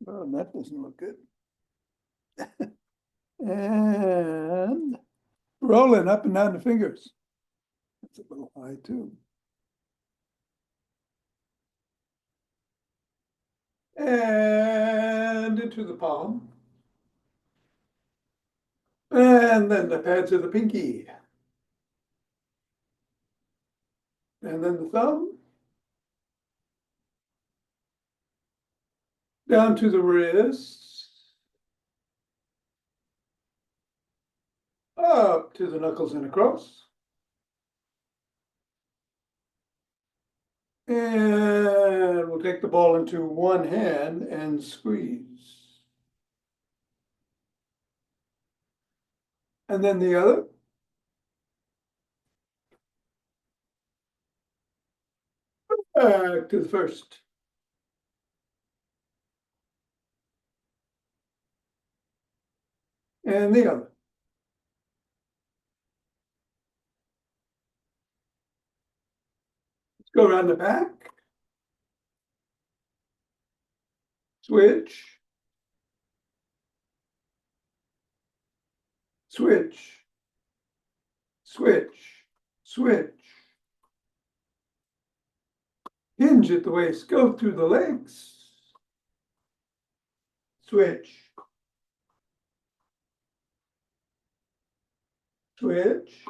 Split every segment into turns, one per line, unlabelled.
Well, that doesn't look good. And rolling up and down the fingers. That's a little high too. And into the palm. And then the pads of the pinky. And then the thumb. Down to the wrist. Up to the knuckles and across. And we'll take the ball into one hand and squeeze. And then the other. Back to the first. And the other. Let's go around the back. Switch. Switch. Switch. Switch. Hinge at the waist. Go through the legs. Switch. Switch.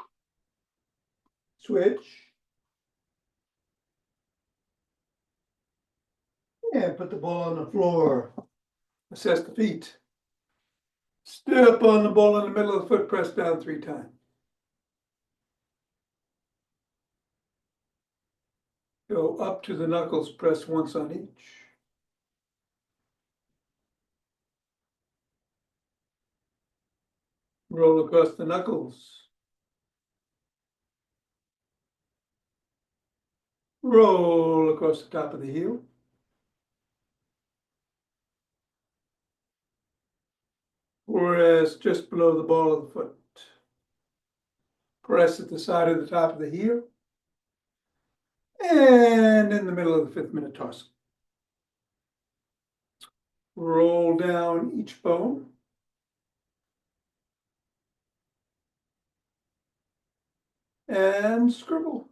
Switch. And put the ball on the floor. Assess the feet. Step on the ball in the middle of the foot, press down 3 times. Go up to the knuckles, press once on each. Roll across the knuckles. Roll across the top of the heel. Press just below the ball of the foot. Press at the side of the top of the heel. And in the middle of the 5th metatarsal. Roll down each bone. And scribble.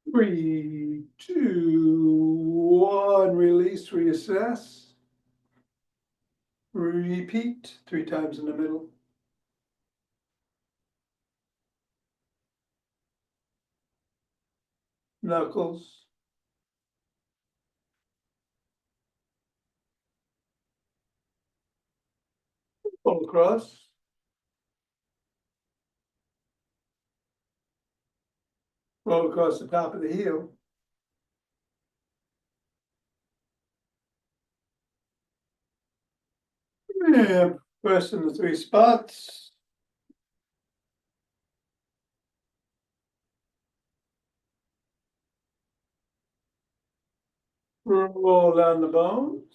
Three, two, one, release, reassess. Repeat 3 times in the middle. Knuckles. Pull across. Roll across the top of the heel. And press in the 3 spots. Roll down the bones.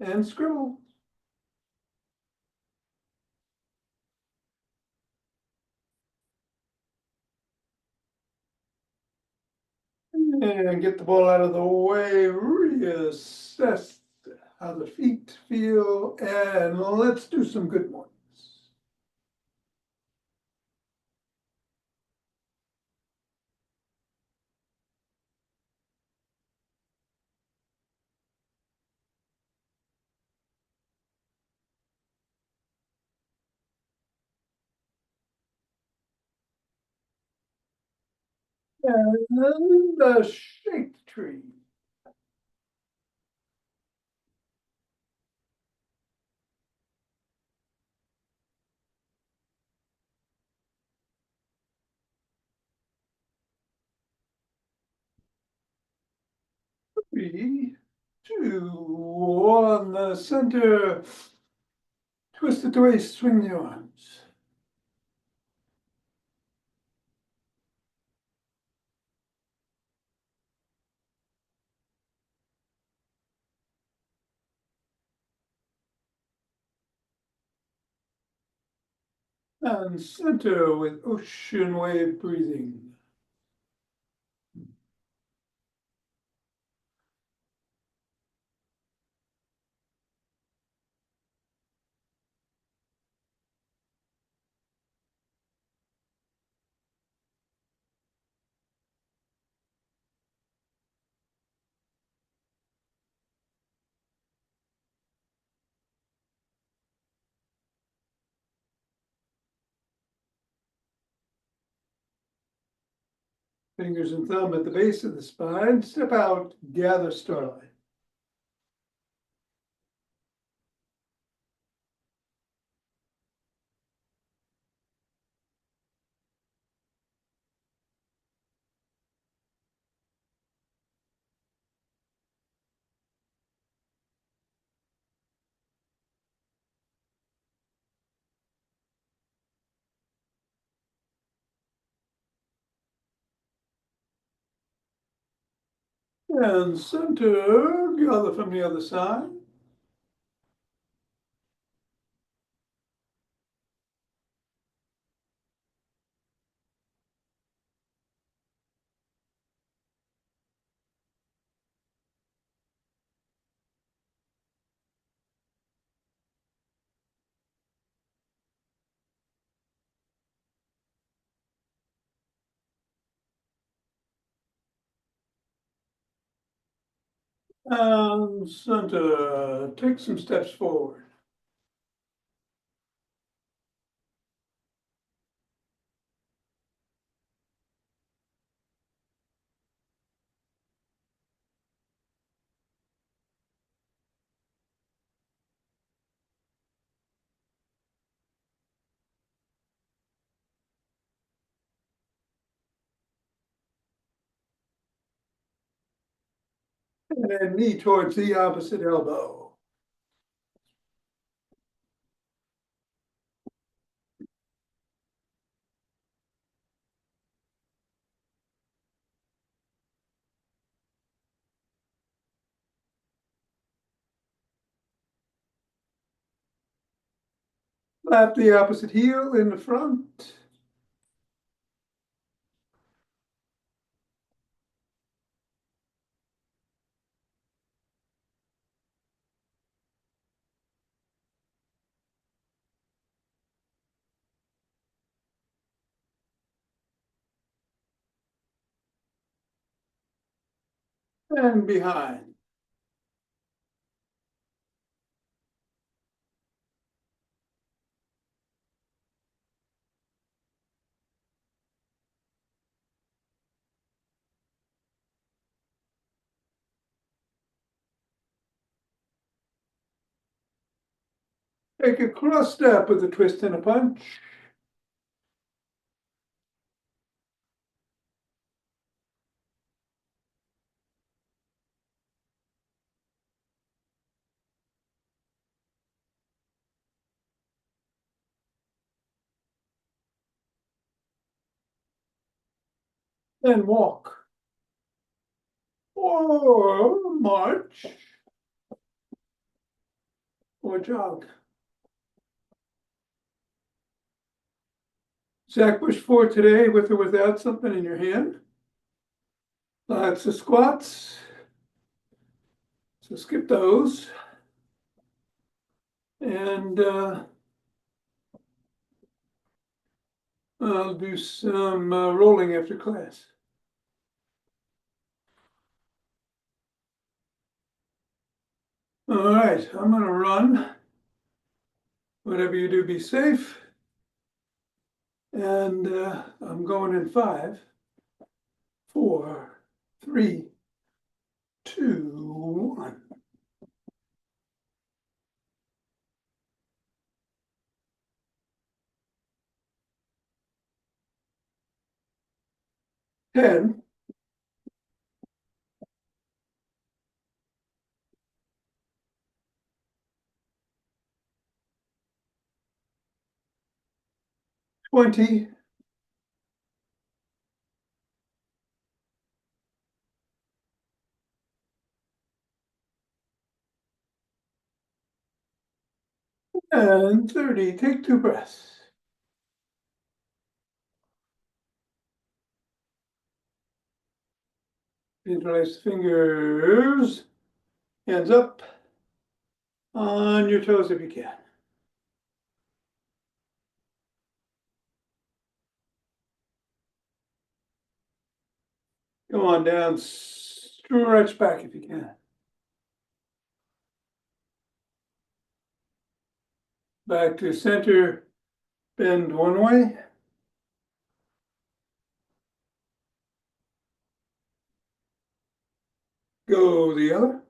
And scribble. And get the ball out of the way, reassess how the feet feel, and let's do some good ones. And the shake tree. Three, two, one, the center. Twist it away, swing the arms. And center with ocean wave breathing. Fingers and thumb at the base of the spine. Step out, gather starlight. And center, gather from the other side. And center, take some steps forward. And then knee towards the opposite elbow. Flap the opposite heel in the front. And behind. Take a cross step with a twist and a punch. Then walk. Or march. Or jog. Zach Bush for today, with or without something in your hand. Lots of squats. So skip those. And I'll do some rolling after class. All right, I'm gonna run. Whatever you do, be safe. And I'm going in 5, 4, 3, 2, 1. 10, 20, 30. Take 2 breaths. Interlace the fingers, hands up, on your toes if you can. Come on down, stretch back if you can. Back to center, bend one way. Go the other.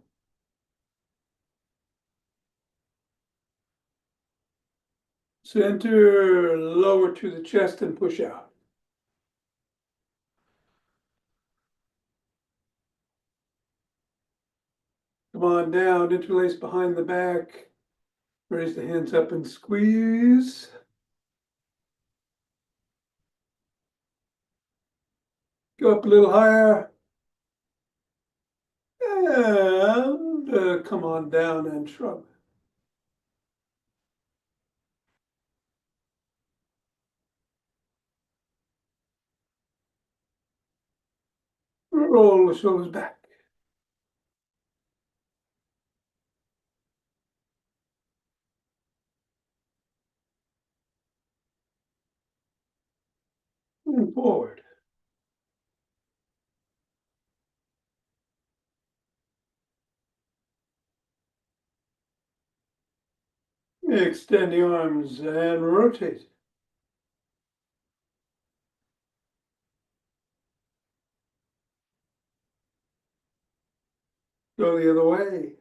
Center, lower to the chest and push out. Come on down, interlace behind the back. Raise the hands up and squeeze. Go up a little higher. And come on down and shrug. Roll the shoulders back. And forward. Extend the arms and rotate. Go the other way.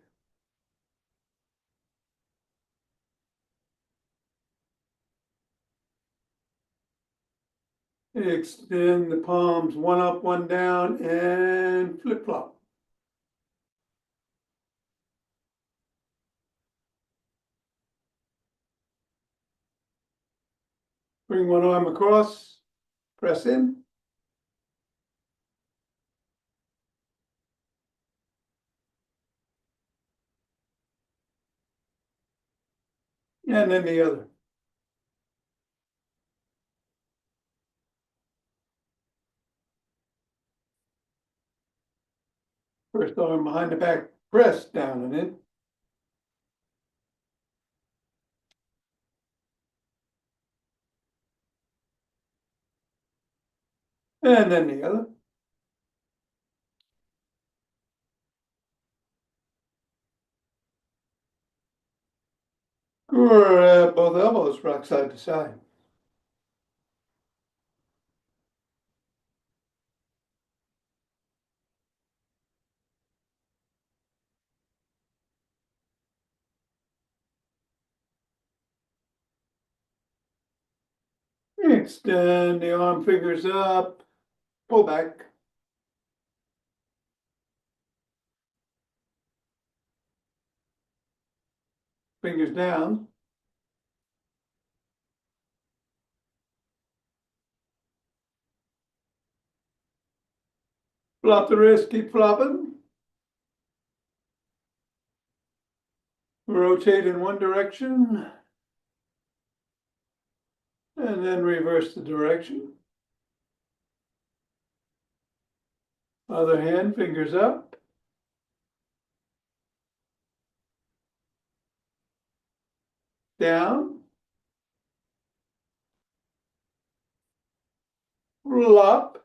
Extend the palms, one up, one down, and flip-flop. Bring one arm across, press in. And then the other. First arm behind the back, press down and in. And then the other. Grab both elbows, rock side to side. Extend the arm fingers up, pull back. Fingers down. Flop the wrist, keep flopping. Rotate in one direction. And then reverse the direction. Other hand, fingers up. Down. Flop.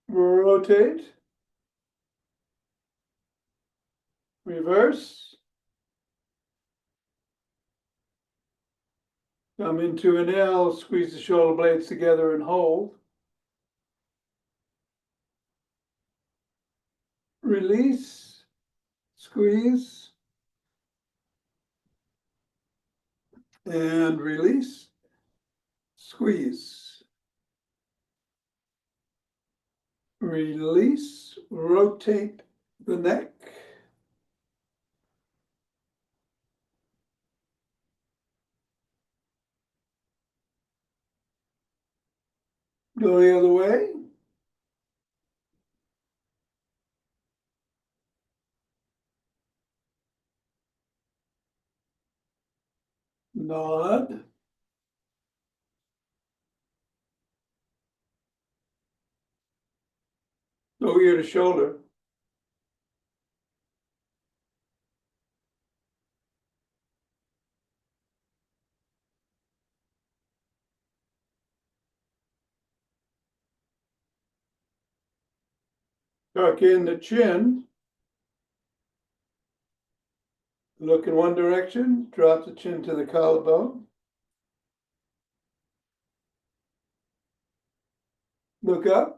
Rotate. Reverse. Come into an L, squeeze the shoulder blades together and hold. Release, squeeze, and release, squeeze. Release, rotate the neck. Go the other way. Nod. go ear to shoulder. Tuck in the chin. Look in one direction, drop the chin to the collarbone. Look up.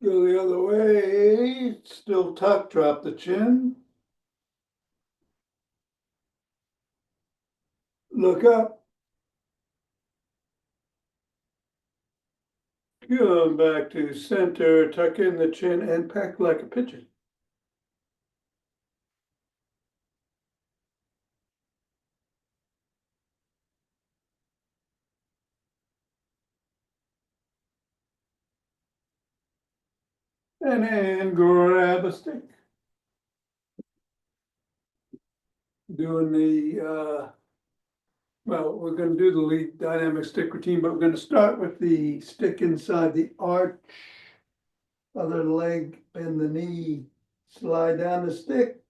Go the other way, still tuck, drop the chin. Look up. Come back to center, tuck in the chin and peck like a pigeon. And then grab a stick. Doing the, well, we're going to do the lead dynamic stick routine, but we're going to start with the stick inside the arch. Other leg, bend the knee, slide down the stick,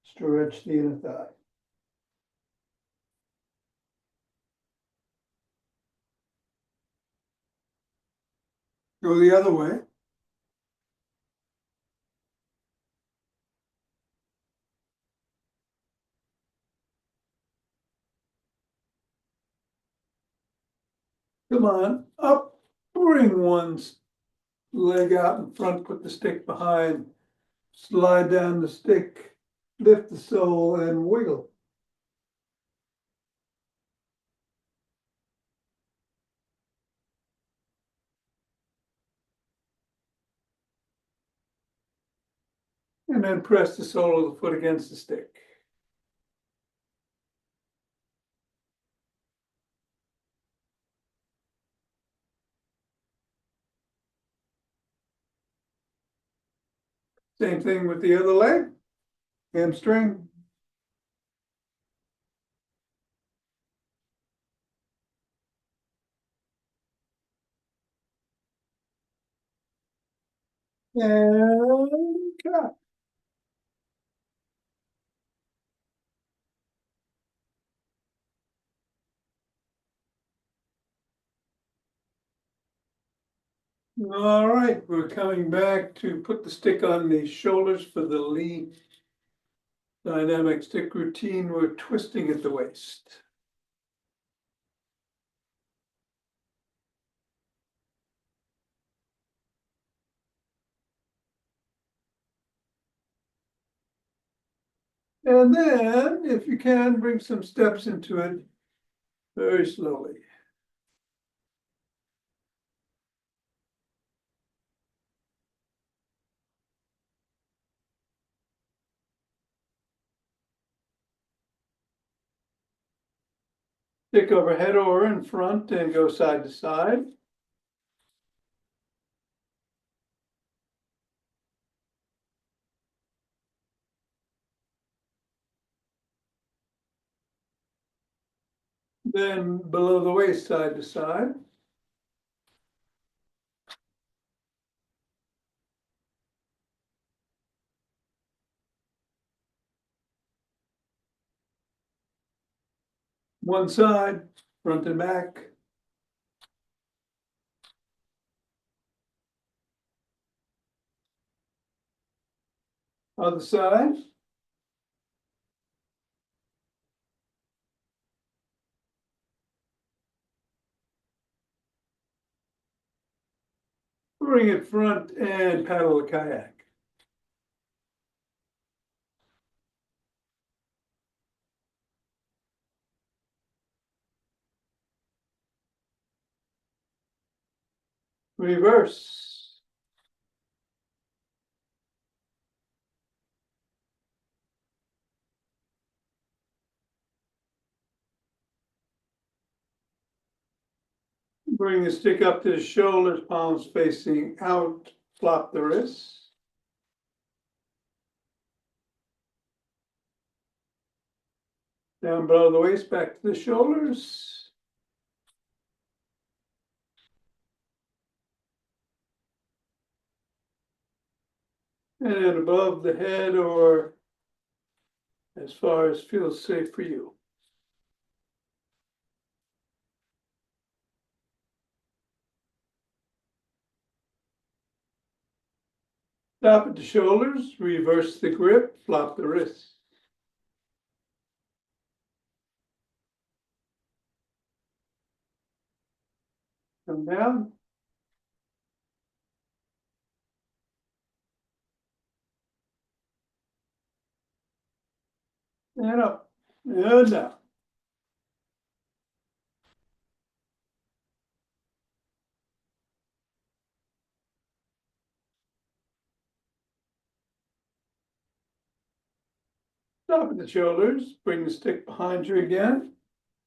stretch the inner thigh. Go the other way. Come on, up, bring one leg out in front, put the stick behind, slide down the stick, lift the sole and wiggle. And then press the sole of the foot against the stick. Same thing with the other leg, hamstring. And cut. All right, we're coming back to put the stick on the shoulders for the lead dynamic stick routine. We're twisting at the waist. And then, if you can, bring some steps into it very slowly. Stick overhead or in front and go side to side. Then below the waist, side to side. One side, front and back. Other side. Bring it front and paddle a kayak. Reverse. Bring the stick up to the shoulders, palms facing out, flop the wrists. Down below the waist, back to the shoulders. And then above the head or as far as feels safe for you. Stop at the shoulders, reverse the grip, flop the wrists. Come down. And up, and down. Stop at the shoulders, bring the stick behind you again.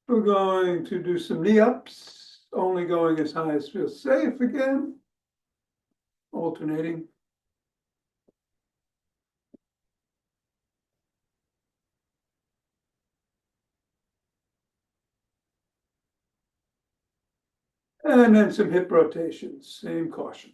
We're going to do some knee ups, only going as high as feels safe again. Alternating. And then some hip rotations, same caution.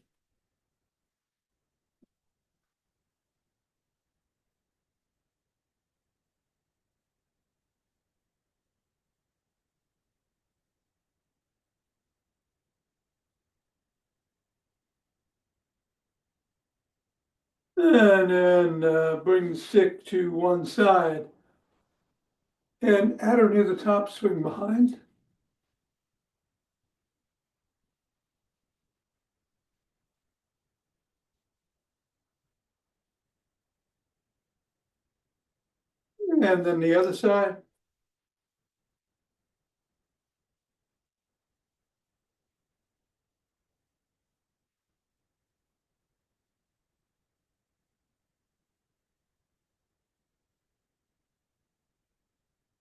And then bring the stick to one side. And at or near the top, swing behind. And then the other side.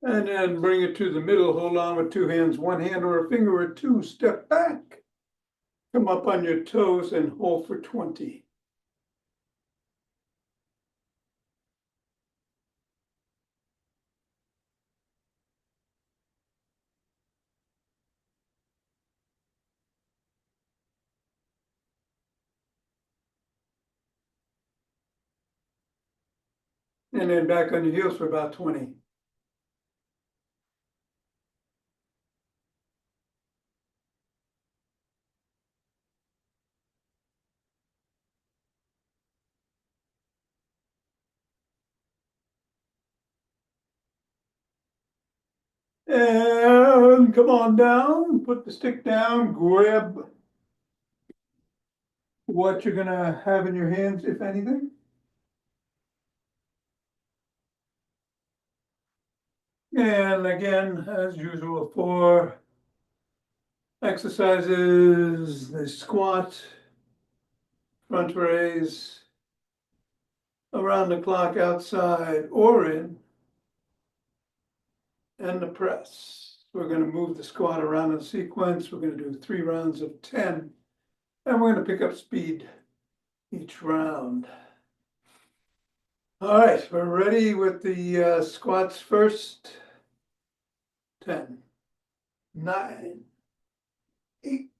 And then bring it to the middle, hold on with two hands, one hand or a finger or two, step back. Come up on your toes and hold for 20. And then back on your heels for about 20. And come on down, put the stick down, grab what you're gonna have in your hands, if anything. And again, as usual, for exercises, the squat, front raise, around the clock outside or in, and the press. We're going to move the squat around in sequence. We're going to do 3 rounds of 10, and we're going to pick up speed each round. All right, we're ready with the squats first. 10, 9, 8,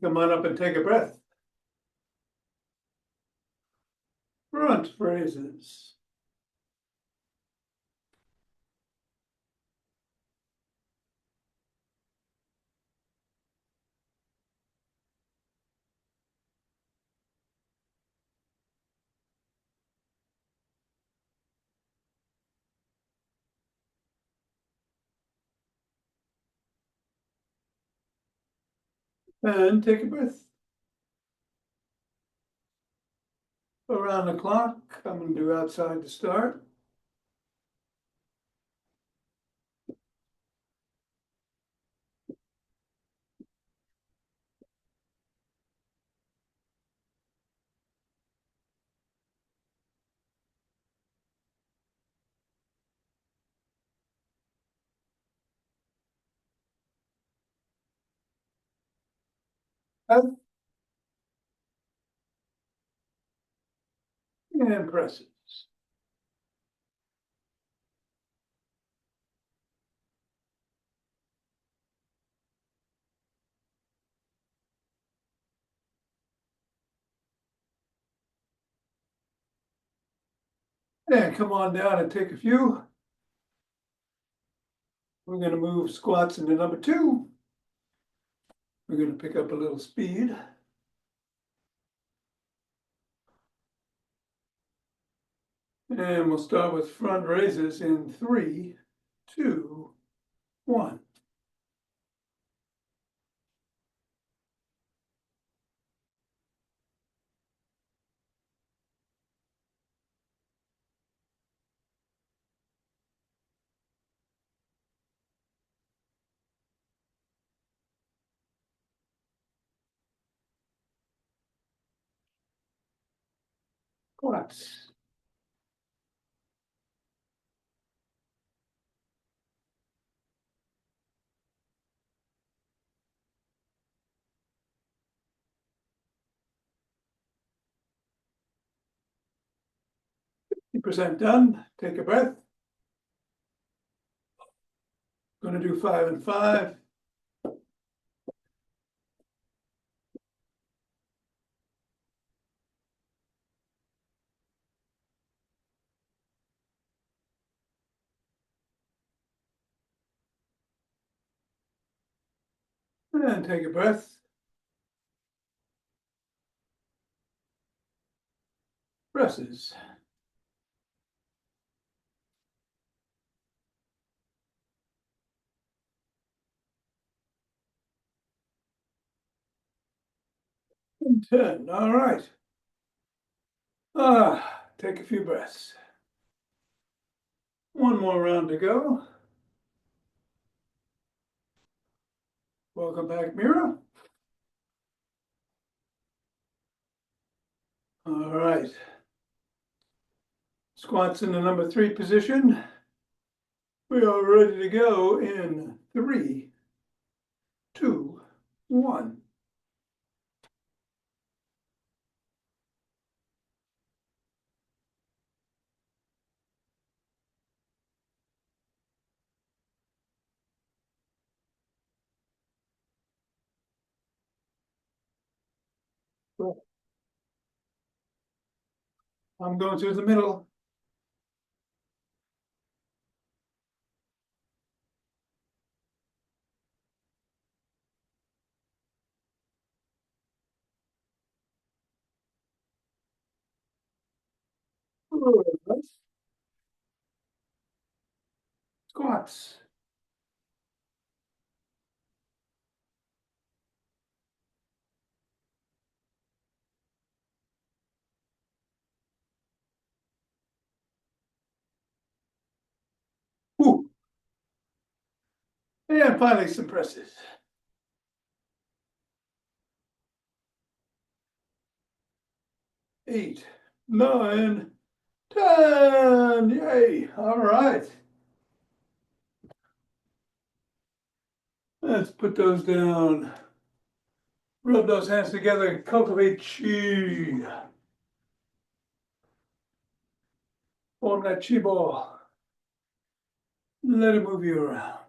come on up and take a breath. Front raises. And take a breath. Around the clock, I'm going to do outside to start. and presses. And come on down and take a few. We're going to move squats into number 2. We're going to pick up a little speed. And we'll start with front raises in 3, 2, 1. Squats. Percent done. Take a breath. Going to do 5 and 5. And take a breath. Presses. And 10. All right. Take a few breaths. One more round to go. Welcome back, Mira. All right. Squats in the number 3 position. We are ready to go in 3, 2, 1. I'm going through the middle. Squats. Ooh. And finally some presses. 8, 9, 10. Yay. All right. Let's put those down. Rub those hands together and cultivate chi. Form that chi ball. Let it move you around.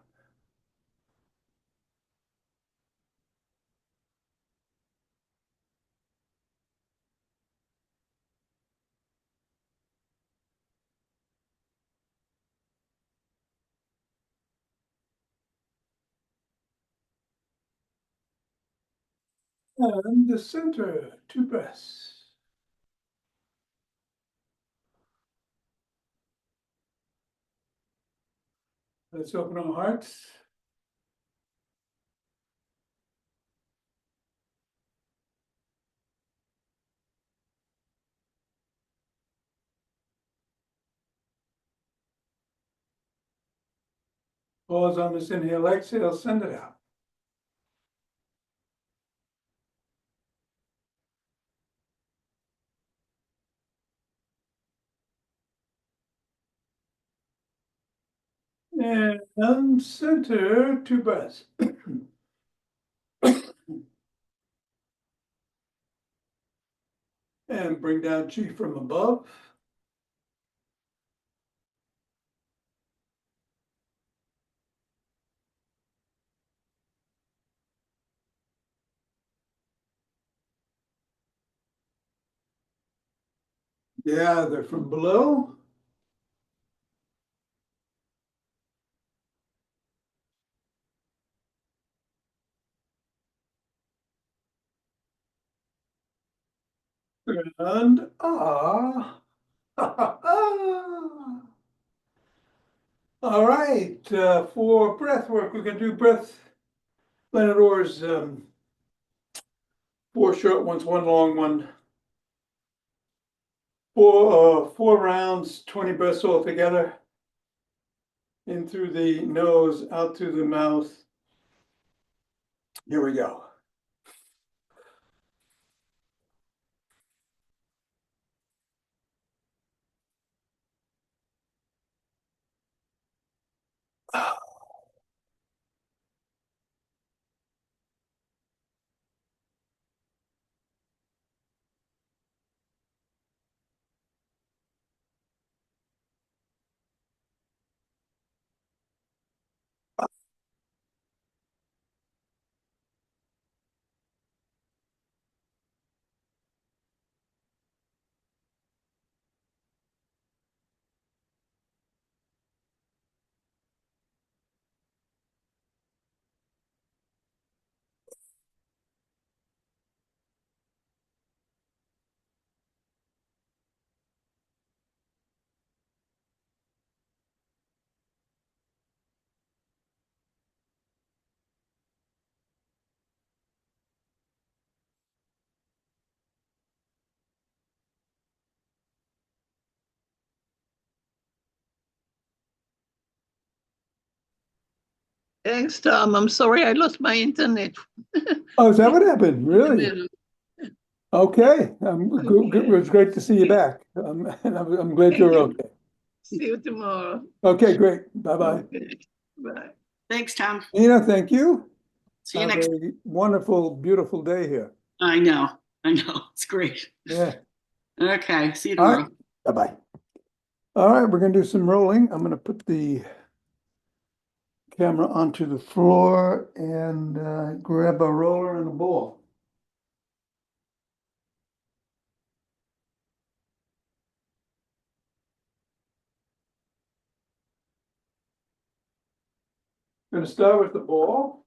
And the center, 2 breaths. Let's open our hearts. Pause on this inhale, exhale, send it out. And center, 2 breaths. And bring down chi from above. Yeah, they're from below. And all right, for breath work, we can do breath. Leonard Orr's 4 short ones, 1 long one. Four rounds, 20 breaths all together. In through the nose, out through the mouth. Here we go.
Thanks, Tom. I'm sorry I lost my internet
Oh, is that what happened?
in the
Really?
middle.
Okay. It
Okay.
was great to see you back. And I'm glad
Thank
you're
you.
okay.
See you tomorrow.
Okay, great. Bye-bye.
Okay. Bye.
Thanks, Tom.
Nina, thank you.
See you
Have
next.
a wonderful, beautiful day here.
I know. It's great.
Yeah.
Okay. See you
All
tomorrow.
right. Bye-bye. All right, we're going to do some rolling. I'm going to put the camera onto the floor and grab a roller and a ball. Going to start with the ball.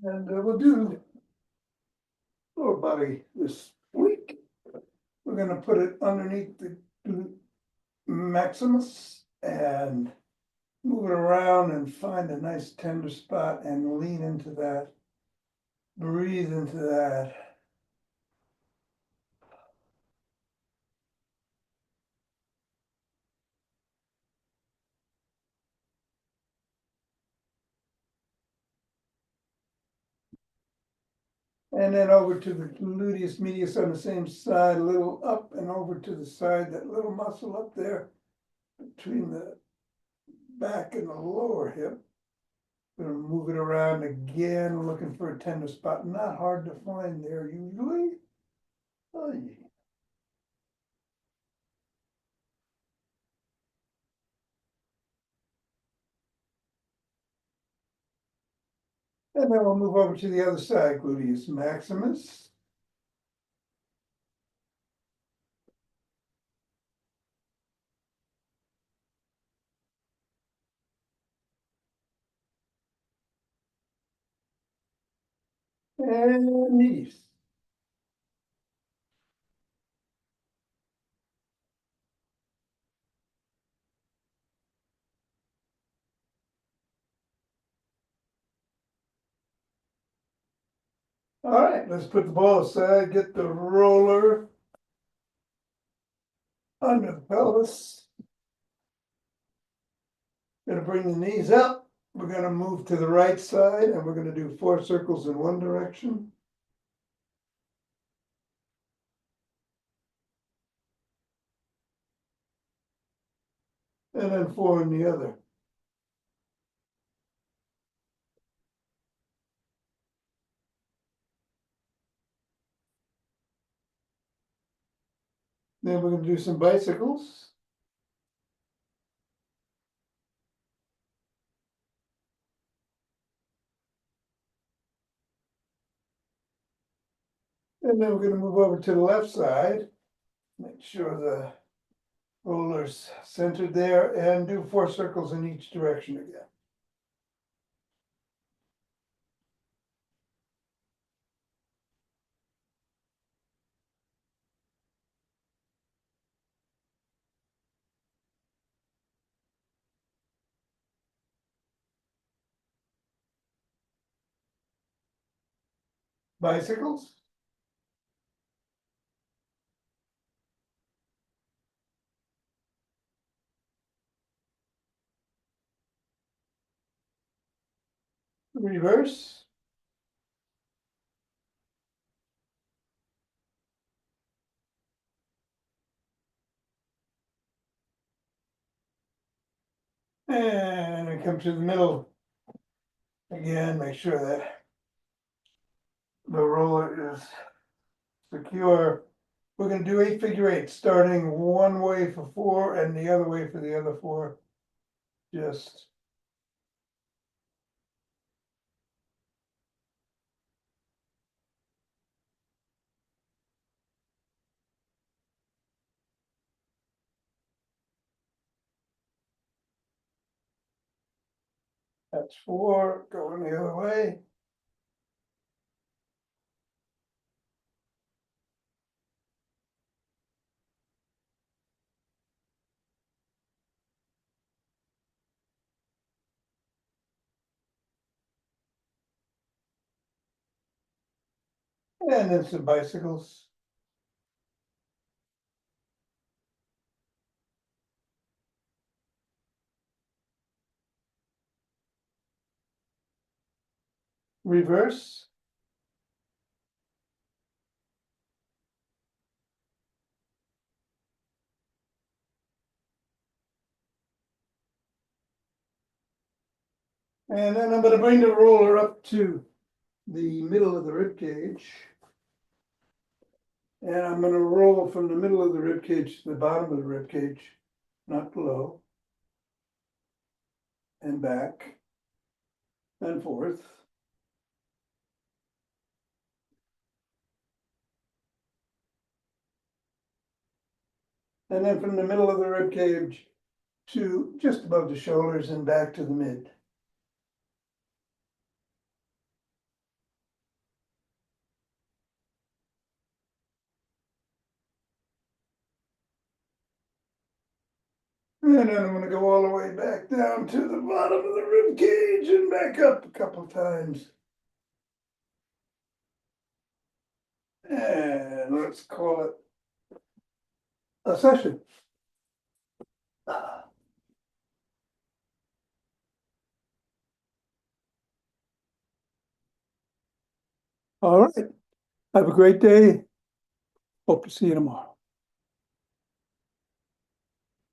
And we'll do lower body this week. We're going to put it underneath the maximus and move it around and find a nice tender spot and lean into that. Breathe into that. And then over to the gluteus medius on the same side, a little up and over to the side, that little muscle up there between the back and the lower hip. Gonna move it around again, looking for a tender spot. Not hard to find there usually. Oh, yeah. And then we'll move over to the other side, gluteus maximus. And medius. All right, let's put the ball aside, get the roller under the pelvis. Gonna bring the knees up. We're gonna move to the right side and we're gonna do 4 circles in one direction. And then 4 in the other. Then we're gonna do some bicycles. And then we're gonna move over to the left side. Make sure the roller's centered there and do 4 circles in each direction again. Bicycles? Reverse? And I come to the middle. Again, make sure that the roller is secure. We're gonna do 8 figure eights, starting one way for 4 and the other way for the other 4. Just that's 4, going the other way. And then some bicycles. Reverse. And then I'm gonna bring the roller up to the middle of the rib cage. And I'm gonna roll from the middle of the rib cage to the bottom of the rib cage, not below. And back. And forth. And then from the middle of the rib cage to just above the shoulders and back to the mid. And then I'm gonna go all the way back down to the bottom of the rib cage and back up a couple times. And let's call it a session. All right. Have a great day. Hope to see you tomorrow.